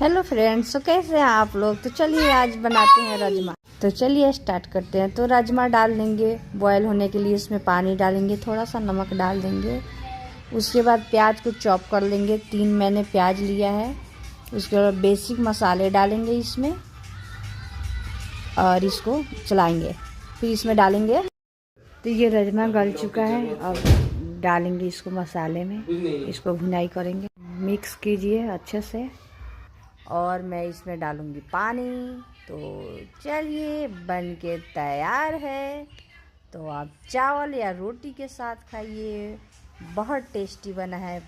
Hello friends, तो कैसे हैं आप लोग। तो चलिए आज बनाते हैं राजमा। तो चलिए स्टार्ट करते हैं। तो राजमा डाल देंगे बॉयल होने के लिए, इसमें पानी डालेंगे, थोड़ा सा नमक डाल देंगे। उसके बाद प्याज को चॉप कर लेंगे, 3 मैंने प्याज लिया है। उसके बाद बेसिक मसाले डालेंगे इसमें और इसको चलाएंगे। फिर इसमें डालेंगे। तो ये राजमा गल चुका है, अब डालेंगे इसको मसाले में, इसको भुनाई करेंगे। मिक्स कीजिए अच्छे से और मैं इसमें डालूंगी पानी। तो चलिए बन के तैयार है। तो आप चावल या रोटी के साथ खाइए, बहुत टेस्टी बना है।